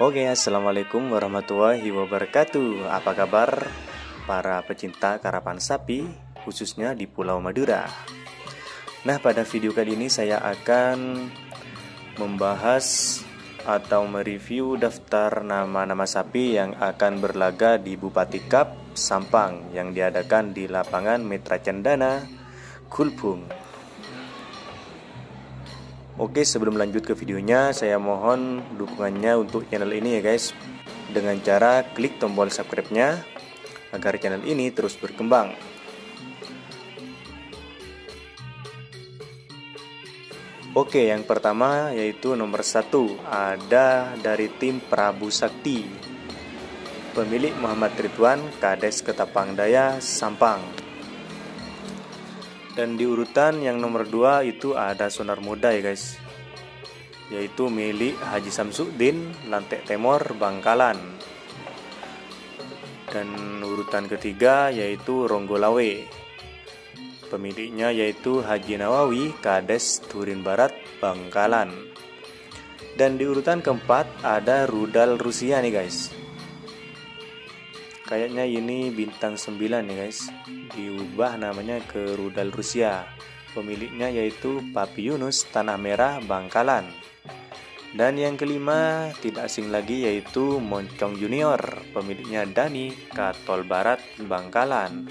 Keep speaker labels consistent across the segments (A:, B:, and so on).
A: Oke, assalamualaikum warahmatullahi wabarakatuh. Apa kabar para pecinta karapan sapi, khususnya di Pulau Madura? Nah, pada video kali ini saya akan membahas atau mereview daftar nama-nama sapi yang akan berlaga di Bupati Cup Sampang yang diadakan di lapangan Mitra Cendana, Kulpung. Oke, sebelum lanjut ke videonya, saya mohon dukungannya untuk channel ini ya guys, dengan cara klik tombol subscribe-nya agar channel ini terus berkembang. Oke, yang pertama yaitu nomor 1, ada dari tim Prabu Sakti, pemilik Muhammad Ridwan, Kades Ketapangdaya, Sampang. Dan di urutan yang nomor 2 itu ada Sonar Muda ya guys, yaitu milik Haji Samsudin, Lantek Temor, Bangkalan. Dan urutan ketiga yaitu Ronggolawe, pemiliknya yaitu Haji Nawawi, Kades Turin Barat, Bangkalan. Dan di urutan keempat ada Rudal Rusia nih guys. Kayaknya ini bintang 9 nih guys, diubah namanya ke Rudal Rusia. Pemiliknya yaitu Papi Yunus, Tanah Merah, Bangkalan. Dan yang kelima tidak asing lagi yaitu Moncong Junior, pemiliknya Dani, Katol Barat, Bangkalan.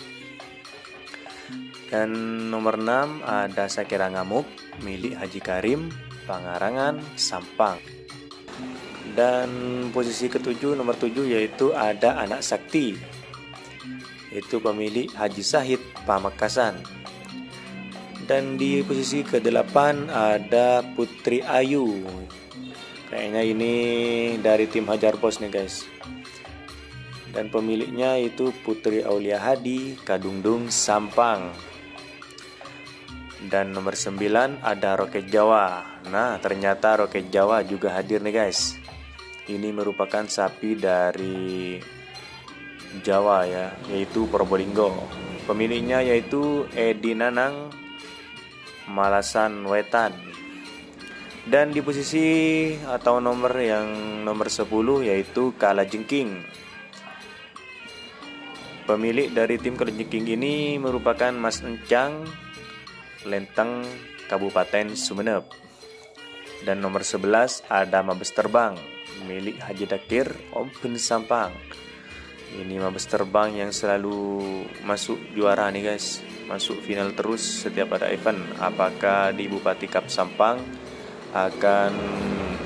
A: Dan nomor 6 ada Sakira Ngamuk, milik Haji Karim, Pangarangan, Sampang. Dan posisi ketujuh, nomor 7 yaitu ada Anak Sakti, itu pemilik Haji Sahid, Pamekasan. Dan di posisi ke-8 ada Putri Ayu, kayaknya ini dari tim Hajar Pos nih guys. Dan pemiliknya itu Putri Aulia Hadi, Kadungdung, Sampang. Dan nomor 9 ada Roket Jawa. Nah, ternyata Roket Jawa juga hadir nih guys. Ini merupakan sapi dari Jawa ya, yaitu Probolinggo. Pemiliknya yaitu Edi Nanang, Malasan Wetan. Dan di posisi atau nomor yang nomor 10 yaitu Kalajengking. Pemilik dari tim Kalajengking ini merupakan Mas Encang, Lenteng, Kabupaten Sumeneb. Dan nomor 11 ada Mabes Terbang, milik Haji Dakir, Open Sampang. Ini Mabes Terbang yang selalu masuk juara nih guys, masuk final terus setiap ada event. Apakah di Bupati Cup Sampang akan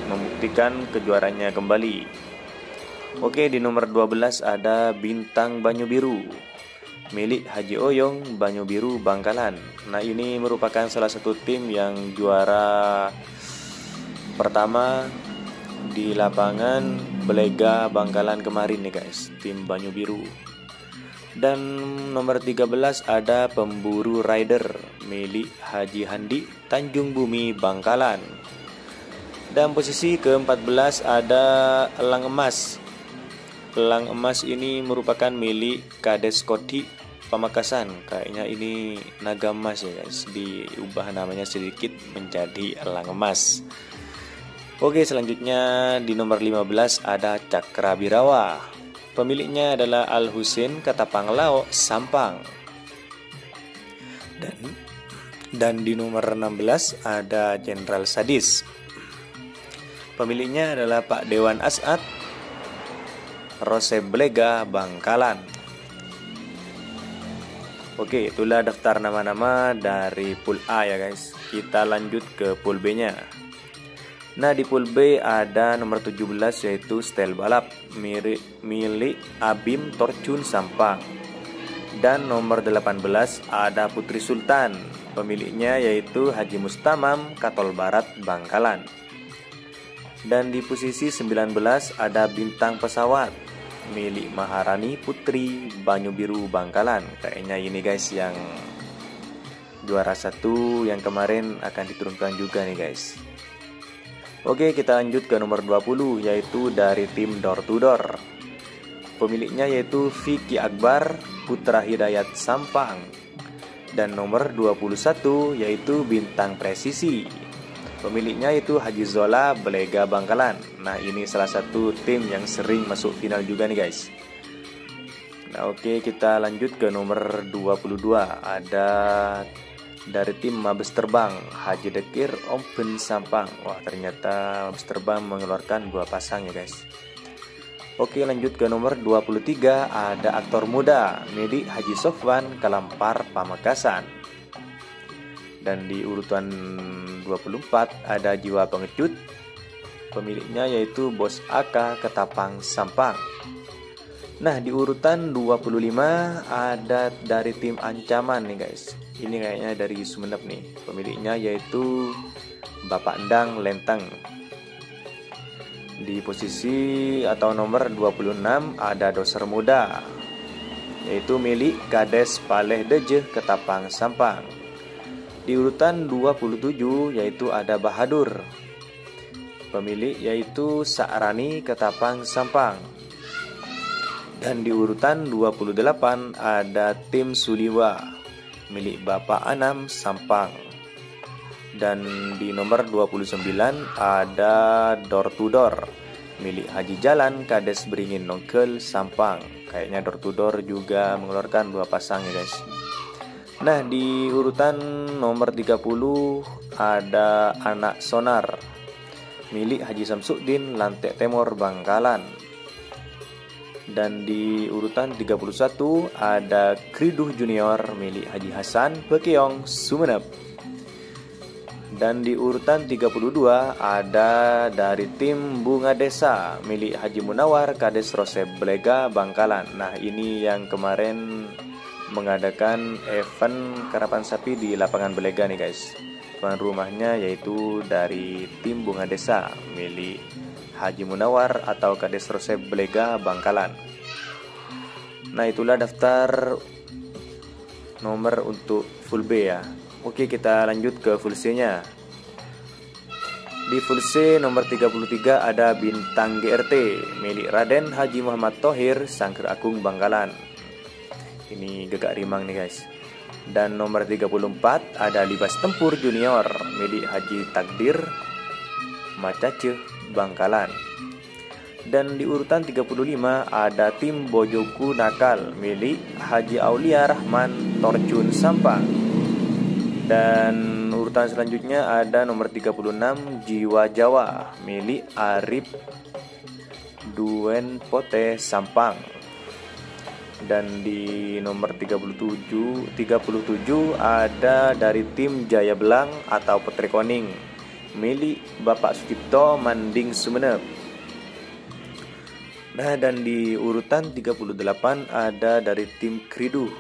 A: membuktikan kejuarannya kembali? Oke, di nomor 12 ada Bintang Banyu Biru, milik Haji Oyong, Banyu Biru, Bangkalan. Nah, ini merupakan salah satu tim yang juara pertama di lapangan Belega Bangkalan kemarin nih guys, tim Banyu Biru. Dan nomor 13 ada Pemburu Rider, milik Haji Handi, Tanjung Bumi, Bangkalan. Dan posisi ke-14 ada Elang Emas. Elang Emas ini merupakan milik Kades Koti, Pamekasan. Kayaknya ini naga emas ya guys, diubah namanya sedikit menjadi Elang Emas. Oke, selanjutnya di nomor 15 ada Cakra Birawa. Pemiliknya adalah Al Husin, Katapanglao, Sampang. Dan di nomor 16 ada Jenderal Sadis. Pemiliknya adalah Pak Dewan As'ad, Rose Blega, Bangkalan. Oke, itulah daftar nama-nama dari pool A ya guys. Kita lanjut ke pool B-nya. Nah, di pool B ada nomor 17 yaitu Stel Balap, milik Abim Torcun, Sampang. Dan nomor 18 ada Putri Sultan, pemiliknya yaitu Haji Mustamam, Katol Barat, Bangkalan. Dan di posisi 19 ada Bintang Pesawat, milik Maharani Putri, Banyu Biru, Bangkalan. Kayaknya ini guys yang juara 1 yang kemarin akan diturunkan juga nih guys. Oke, kita lanjut ke nomor 20 yaitu dari tim Door to Door. Pemiliknya yaitu Vicky Akbar, Putra Hidayat, Sampang. Dan nomor 21 yaitu Bintang Presisi, Pemiliknya itu Haji Zola Belega Bangkalan. Nah, ini salah satu tim yang sering masuk final juga nih guys. Nah, oke, kita lanjut ke nomor 22. Ada dari tim Mabes Terbang Haji Dekir Open Sampang. Wah, ternyata Mabes Terbang mengeluarkan 2 pasang ya guys. Oke, lanjut ke nomor 23. Ada aktor muda Medi Haji Sofwan Kalampar Pamekasan. Dan di urutan 24 ada Jiwa Pengecut. Pemiliknya yaitu Bos AK Ketapang Sampang. Nah, di urutan 25 ada dari tim Ancaman nih guys. Ini kayaknya dari Sumeneb nih. Pemiliknya yaitu Bapak Endang Lenteng. Di posisi atau nomor 26 ada Doser Muda, yaitu milik Kades Paleh Deje Ketapang Sampang. Di urutan 27 yaitu ada Bahadur. Pemilik yaitu Saarani Ketapang Sampang. Dan di urutan 28 ada tim Suliwa milik Bapak Anam Sampang. Dan di nomor 29 ada Door to Door milik Haji Jalan Kades Beringin Nongkel Sampang. Kayaknya Door to Door juga mengeluarkan 2 pasang ya guys. Nah, di urutan nomor 30 ada Anak Sonar milik Haji Samsudin Lantek Temor Bangkalan. Dan di urutan 31 ada Kriduh Junior milik Haji Hasan Bekeong Sumeneb. Dan di urutan 32 ada dari tim Bunga Desa milik Haji Munawar Kades Rosep Belega Bangkalan. Nah, ini yang kemarin mengadakan event karapan sapi di lapangan Belega nih guys. Tuan rumahnya yaitu dari tim Bunga Desa milik Haji Munawar atau Kades Rosep Belega Bangkalan. Nah, itulah daftar nomor untuk full B ya. Oke, kita lanjut ke full C-nya. Di full C nomor 33 ada Bintang GRT milik Raden Haji Muhammad Thohir Sangker Agung Bangkalan. Ini gegak rimang nih guys. Dan nomor 34 ada Libas Tempur Junior milik Haji Takdir Macace Bangkalan. Dan di urutan 35 ada tim Bojoku Nakal milik Haji Aulia Rahman Torjun Sampang. Dan urutan selanjutnya ada nomor 36 Jiwa Jawa milik Arif Duen Pote Sampang. Dan di nomor 37 ada dari tim Jaya Belang atau Petrekoning milik Bapak Sukipto Manding Sumeneb. Nah, dan di urutan 38 ada dari tim Kriduh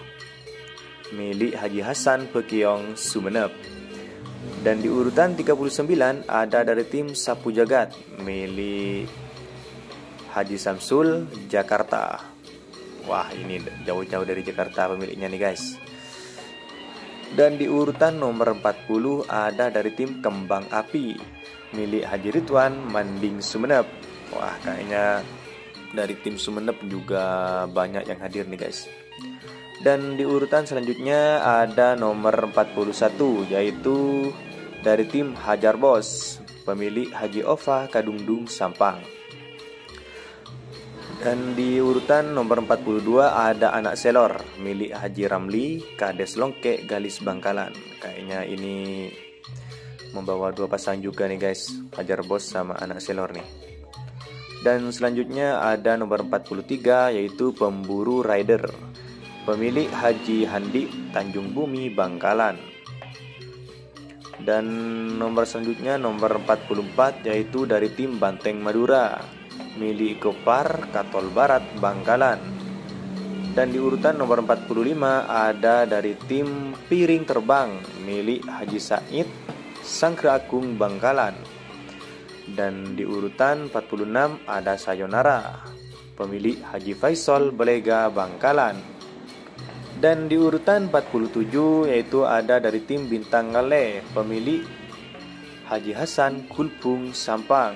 A: milik Haji Hasan Pekiong Sumeneb. Dan di urutan 39 ada dari tim Sapu Jagat milik Haji Samsul Jakarta. Wah, ini jauh-jauh dari Jakarta pemiliknya nih guys. Dan di urutan nomor 40 ada dari tim Kembang Api milik Haji Ridwan Manding Sumeneb. Wah, kayaknya dari tim Sumeneb juga banyak yang hadir nih guys. Dan di urutan selanjutnya ada nomor 41 yaitu dari tim Hajar Bos pemilik Haji Ova Kadungdung Sampang. Dan di urutan nomor 42 ada Anak Selor milik Haji Ramli Kades Longke Galis Bangkalan. Kayaknya ini membawa 2 pasang juga nih guys, Hajar Bos sama Anak Selor nih. Dan selanjutnya ada nomor 43 yaitu Pemburu Rider pemilik Haji Handi Tanjung Bumi Bangkalan. Dan nomor selanjutnya nomor 44 yaitu dari tim Banteng Madura milik Gopar Katol Barat Bangkalan. Dan di urutan nomor 45 ada dari tim Piring Terbang milik Haji Said Sangkre Agung Bangkalan. Dan di urutan 46 ada Sayonara pemilik Haji Faisal Belega Bangkalan. Dan di urutan 47 yaitu ada dari tim Bintang Ngale pemilik Haji Hasan Kulpung Sampang.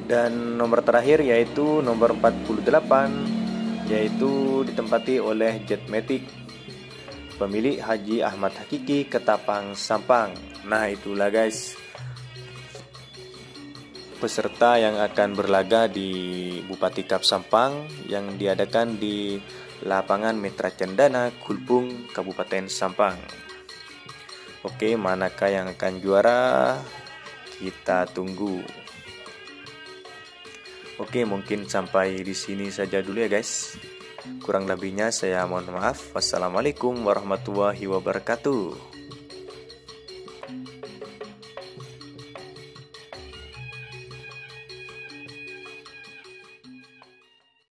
A: Dan nomor terakhir yaitu nomor 48 yaitu ditempati oleh Jetmatic pemilik Haji Ahmad Hakiki Ketapang Sampang. Nah, itulah guys peserta yang akan berlaga di Bupati Kap Sampang yang diadakan di lapangan Mitra Cendana, Kulpung, Kabupaten Sampang. Oke, manakah yang akan juara? Kita tunggu. Oke, mungkin sampai di sini saja dulu ya guys. Kurang lebihnya saya mohon maaf. Wassalamualaikum warahmatullahi wabarakatuh.